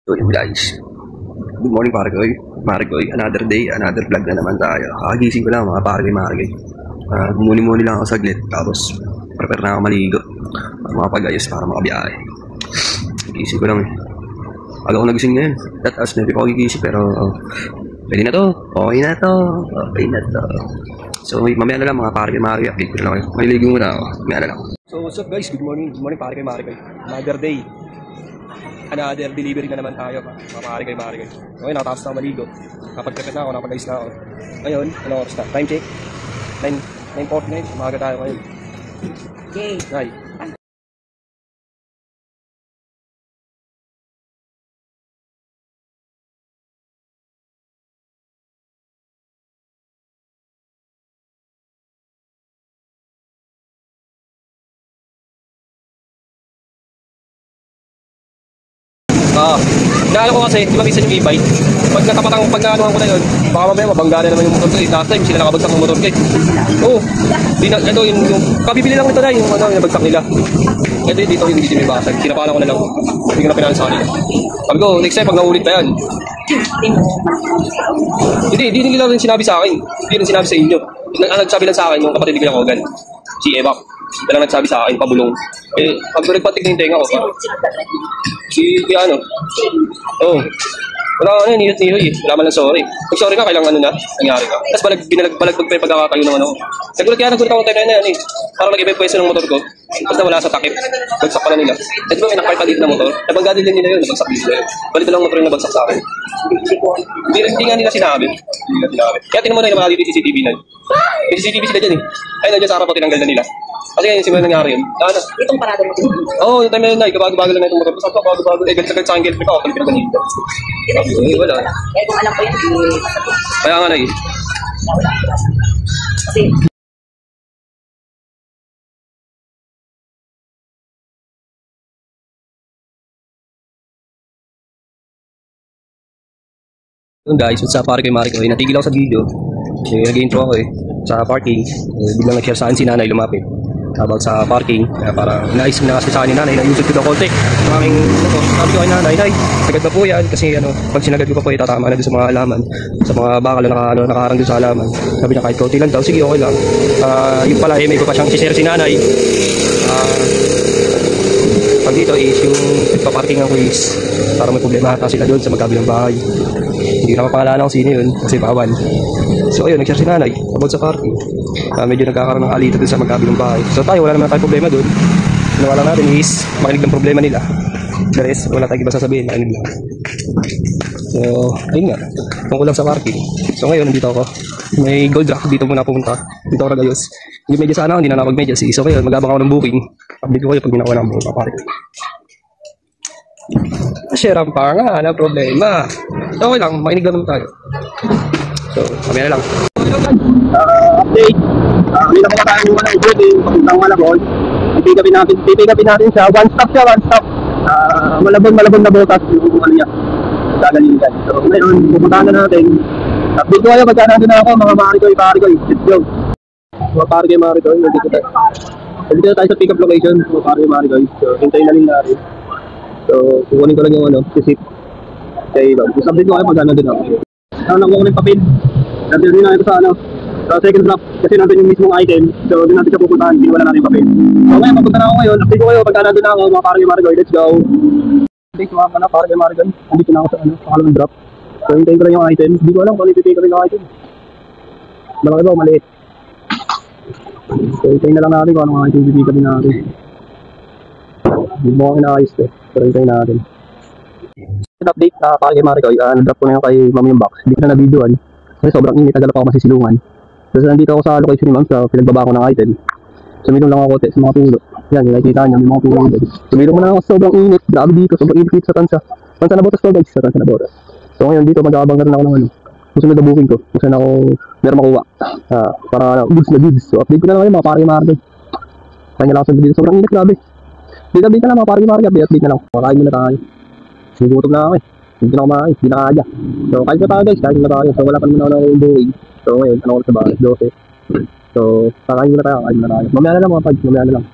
So yun guys, good morning Margoy, another day, another vlog na naman tayo. Kakagising ko lang mga Margoy. Muni-muni lang ako saglit, tapos prepare na ako maligo. Mga pag-ayos para makabiyahe. Gising ko lang eh. Aga ko nagising ngayon. That as maybe ako gigising pero pwede na to, okay na to. So mamaya na lang mga Margoy, update ko na lang kayo. Maliligo muna ako, mamaya na lang. So what's up guys, good morning Margoy. Another day. Another delivery na naman tayo, mga Margoy. Okay, nakatapos na ako maligo. Napag-prepare na ako, napag-ayos na ako. Ngayon, anong oras na? Time check? 9:49, umaga tayo ngayon. Okay. Right. Naalala ko kasi, di ba minsan yung e-bike? Pag naanuhan ko na yun, baka mamaya mabangga na naman yung motor ko eh. Last time, sila nakabagsak ng motor ko eh. Oo. Ito yung kabibili lang nito na yung nabagsak nila. Ito dito yung hindi may basag. Sinapalan ko na lang. Hindi ko na pinangan sa kanila. Sabi ko, next time pag naulit na yan. Hindi nila rin sinabi sa akin. Hindi rin sinabi sa inyo. Nagsabi lang sa akin yung kapatid ko yung Hogan. Si Eva. Yan lang nagsabi sa akin, pabulong. Eh, pag nagpatik na yung tenga ko, si ano? Oo. Wala ka na, niyot eh. Wala man lang sorry. Pag sorry ka, kailangan ano na, nangyari ka. Tapos balagbag pa yung pagkakatayo ng ano. Nagulat ako tayo na yan eh. Parang nag-iba yung pwesto ng motor ko. Tapos nawala sa takip. Bagsak pala nila. At diba may nakapalit na motor? Nabangga din nila yun, nabagsak din nila yun. Balito lang motor yung nabagsak sa akin. Hindi nga nila sinabi. Kaya tinan mo na yung mga dito CCTV na yun. May CCTV sila dyan eh. Ay, nandiyan sa harap o tinanggal na nila. Kasi ngayon, simula nangyari yun. Itong parada mo. Oo, yung time na yun na, kabago-bago lang na itong motor. Sabi ko, kabago-bago. Eh, gantsagat sa akin, girlfriend ako, kalipin ako ganito. Wala. Eh, kung alam ko yun, hindi masakit. Kaya nga na eh. Kasi, Yun guys, sa Margoy, natigil ako sa video. Nag-intro ako eh, sa parking. Biglang nag-share sa akin si nanay lumapit about sa parking. Kaya para naisip na kasi sa akin ni nanay, nag-usap ko daw konti. Maraming, sabi ko kay nanay, sagad na po yan. Kasi pag sinagad ko pa po, itatama na doon sa mga halaman. Sa mga bakal na nakaharang doon sa halaman. Sabi niya kahit konti lang daw, sige okay lang. Yung pala, may ko pa siyang share si nanay. Pag dito is yung nagpa-parking ng quiz para may problema ata sila doon sa magkabilang bahay. Hindi na mapangalanan kung sino yun kasi bawal. So ayun, nag-share si nanay about sa parking. Medyo nagkakaroon ng alita doon sa magkabilang bahay. So tayo, wala naman tayong problema doon. Ginawa lang natin is makinig ng problema nila. The rest, wala tayong iba sasabihin, makinig lang. So, ayun nga, tungkol lang sa parking. So ngayon, nandito ako. May gold rock, dito muna pumunta. Dito ako nag-ayos. Yung medyas sana ako, hindi na nakapag-medyas. So ngayon, mag-abang ako ng booking. Update ko kayo pag ginawa ng booking parking. Share ang pa nga, ano problema. So okay lang, makinig lang naman tayo. So, kami na lang. Update. Kanina ko makakaan yung booking papuntang Malabon. Pipigapin natin siya. One stop. Malabon na butas yung ano niya. Gagalitan. So ngayon, pupuntahan na natin. Update ko kayo pagka nandun na ako, mga Margoy. Let's go. Mga Margoy, nandito tayo. Nandito tayo sa pick-up location, mga Margoy. So, hintayin na rin natin. So, kukunin ko lang yung receipt. Okay, update ko kayo pagka nandun ako. Nakuha ko ng papel. Nandun rin na ito sa sa second drop. Kasi nandun yung mismong item. So, doon natin siya pupuntahan. Hindi wala natin yung papel. So, ngayon, papunta na ako ngayon. Update ko kayo pagka nandun na ako, mga Margoy. Let's go. Update ko mga Margoy. Nandito na ako sa pangalawang drop. So, hintayin ko lang yung item. Hindi ko alam kung ano iti-take ko rin yung item. Malaki ba o maliit? So, hintayin na lang natin kung anong item iti-take kami natin. Hindi mo ako inaayos eh. Pero hintayin natin. Update Margoy. Nag-drop ko na yung kay mami yung box. Hindi ko na na-videoan. Kasi sobrang init. Tagal pa ako masisilungan. So, nandito ako sa location ni ma'am sa pinagbaba ko ng item. Sumilong lang ako sa mga pulo. Yan, nakikita niyo may mga pulo doon. Sumilong mo na ako sa sobrang init. Grabe dito. Sobrang init sa tansa. Tansa na botas to guys. Sa tansa na botas. So ngayon dito mag-aabang na rin ako ng susunod na booking ko kung saan ako meron makuha para goods na goods. So update ko na lang yung mga Margoy. Kanya lang ako dito, sobrang init, grabe. Update na lang mga Margoy, update na lang. Makain muna tayo. Sigutom na ako eh. Hindi na ako makain, hindi na kaya. So kain na tayo guys, kain na tayo. So wala pa naman ako ng booking. So ngayon, ano ko sa bahay, 12. So kakain muna tayo. Mamaya na lang mga pag, mamaya na lang.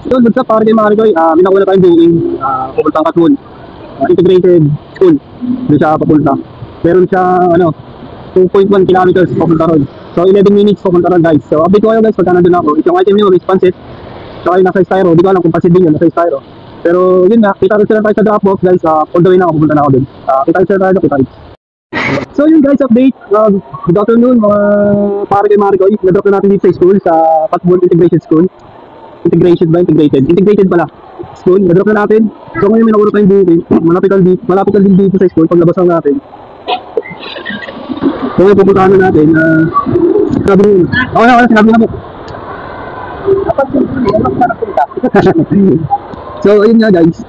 So, good sa pare kay Maricoy. Binakuha na tayong booking. Pupuntang Katmon. Integrated school. Doon siya papunta. Meron siya, 2.1 kilometers papunta ron. So, 11 minutes papunta ron, guys. So, update ko kayo, guys, pagka nandun ako. Yung item nyo is pancit. Saka yung nasa styro. Di ko alam kung pancit din yun, nasa styro. Pero, yun nga, kita rin sila tayo sa Dropbox, guys. On the way na ako, pupunta na ako dun. Kita rin sila tayo, kita rin. So, yun, guys, update. Good afternoon, mga pare kay Maricoy. Na-drop na natin dito sa school, sa Katmon Integrated School. Integrated ba? Integrated. Integrated pala. School, na-drop na natin. So ngayon may nakuha tayong booking. Malapit lang din dito sa school paglabas lang natin. So ngayon pupuntahan na natin. Sinabi nyo. Okay, sinabi na po. So ayun nga guys.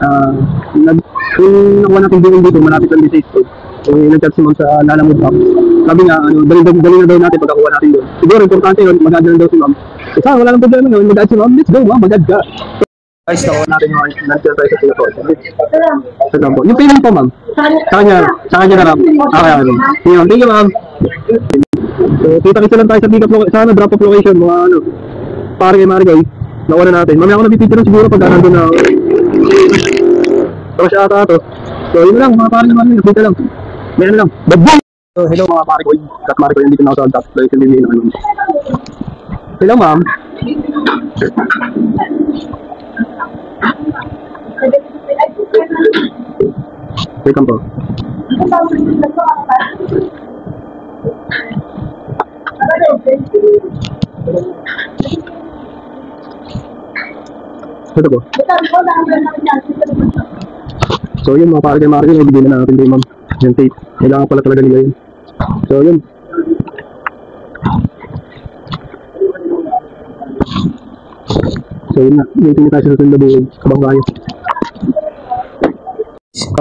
Kung nakuha natin booking dito, malapit lang din sa school. So nag-chat si ma'am sa Lalamove Box. Sabi nga, dali na daw natin pagkakuha natin doon. Siguro importante yun, mag-add na daw si ma'am. Isa, wala nang problema yun, mag-add si ma'am. Let's go ma'am, mag-add ka. Guys, nakuha natin yung nag-chat tayo sa Singapore. Yung payment po ma'am. Sa kanya na lang. Okay. Thank you ma'am. So kita-kita lang tayo sa pick-up location, sana drop-off location, mga pare kay Maricoy. Nakuha na natin. Mamaya ako nabipicture siguro pag nandun na ako. Tapos siya ata ito. So yun lang, mga pare kay Maricoy, nakita lang. Meron lang. Babong! So hello mga pare ko. Kat Maricoy, nandito na ako sa drop location din naman. Hello ma'am. Wait lang po. Ito po. So yun mga pare kay Maricoy, nabigyan na natin kay ma'am. Yung tape. Kailangan pala talaga nila yun. So yun. So yun na. Waiting tayo sa susunod na buhay. Kabang kayo.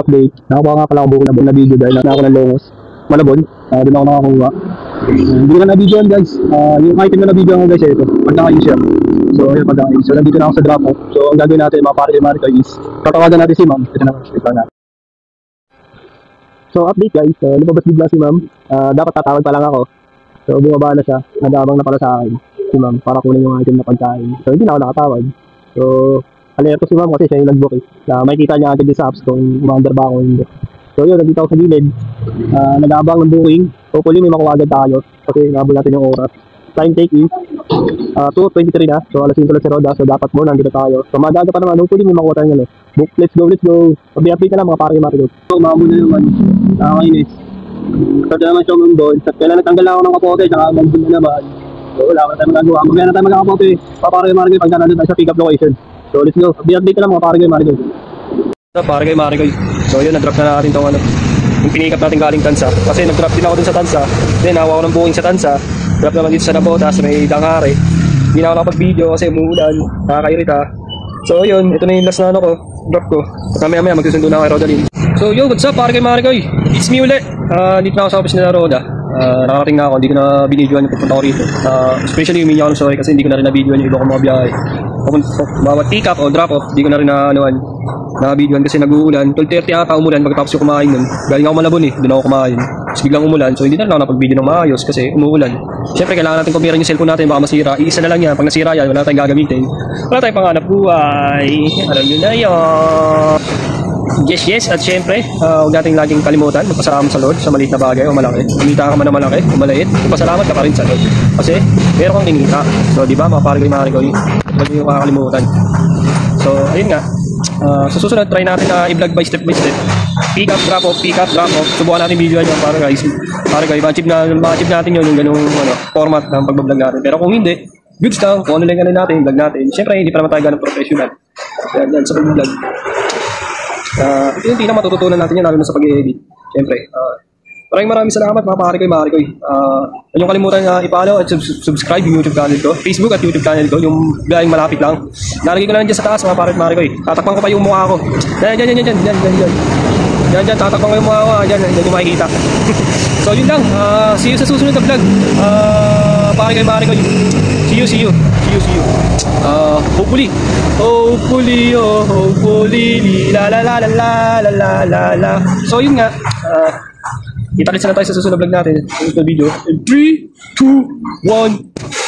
Update. Nakakuha nga pala ako buko na video dahil na ako ng Longos. Malabon. Doon ako nakakuha. Hindi ko na na-videoan guys. Yung item na na-videoan ko guys ito. Pagkakain siya. So yun pagkakain. So nandito na ako sa drop-off. So ang gagawin natin mga pare kay Maricoy is tatawagan natin si ma'am. Ito na. Ito na. So update guys, lumabas bigla si ma'am. Dapat tatawag pa lang ako. So bumaba na siya. Nag-aabang na pala sa akin si ma'am para kunin yung item na pagkain. So hindi na ako nakatawag. So alerto si ma'am kasi siya yung nag-book eh. Makikita niya agad din sa apps kung umaandar ba ako o hindi. So yun, nandito ako sa gilid. Nag-aabang ng booking. Hopefully may makuha agad tayo kasi nabol natin yung oras. Time take is 2:23 na. So alas 5 lang si Roda. So dapat mo nandito tayo. So magaga pa naman. Hopefully may makuha tayo ngayon. Book, let's go. Update na lang mga pare kay Maricoy. So maamo na naman. Nakakainis. Kasi naman siya umumbol. Kailan natanggal ako ng kapote. Tsaka umumbol na naman. So wala ka tayo magagawa. Mamaya na tayo magkakapote. Pare kay Maricoy pag nandun tayo sa pick-up location. So let's go. Update na lang mga pare kay Maricoy. Pare kay Maricoy. So yun, na-drop na natin itong yung pinikap natin galing Tansa. Kasi nag-drop din ako dun sa Tansa. Then nakuha ko ng booking sa Tansa. Drop naman dito sa Nabotas, may Dangare. Hindi na ako nakapag-video kasi umuulan. Nakakairita. So yun, ito na yung last na drop ko. Mamaya magsusundo na ako kay Rodalyn. So yun, what's up pare kay Maricoy? It's me ulit. Dito na ako sa office nila Roda. Nakarating na ako, hindi ko na binidyoan yung pupunta ko rito. Especially humingi ako ng sorry kasi hindi ko na rin na-videoan yung iba kong mga biyahe. Bawat pick up o drop off, hindi ko na rin na-videoan kasi nag-uulan. 12:30 ata umulan pagkatapos ko kumain nun. Galing ako Malabon doon ako kumain. Tapos biglang umulan, so hindi na lang ako napag-video ng maayos kasi umuulan. Siyempre kailangan natin kumpira yung cellphone natin, baka masira. Iisa na lang yan, pag nasira yan, wala tayong gagamitin. Wala tayong panganap buhay. Alam nyo na yun. Yes, at syempre, huwag natin laging kalimutan magpasalamat sa Lord sa maliit na bagay o malaki. Kumita ka man na malaki o maliit, magpasalamat ka pa rin sa Lord. Kasi meron kang kinita. So, di ba, mga pare ko, huwag nyo kakalimutan. So, ayun nga. Sa susunod, try natin na i-vlog by step. Pick up, drop off. Subukan natin video nyo para guys. Ma-achieve natin yun yung ganung format ng pag-vlog natin. Pero kung hindi, goods lang. Kung ano lang ganun natin, vlog natin. Siyempre, hindi pa naman tayo ganun professional. Yan sa pag-vlog. Ito yung matututunan natin yan lalo na sa pag-i-edit. Siyempre, maraming salamat mga pare ko, Maricoy. Huwag niyong kalimutan na i-follow at subscribe yung YouTube channel ko, Facebook at YouTube channel ko, yung biyahing malapit lang. Nalagay ko na lang dyan sa taas mga pare ko, Maricoy. Tatakpan ko pa yung mukha ko. Diyan, tatakpan ko yung mukha ko. Diyan yung makikita. So yun lang, see you sa susunod na vlog. Pare ko, Maricoy. See you. Hopefully, la. So yun nga, kita-kita na tayo sa susunod vlog natin. Sa video. 3, 2, 1.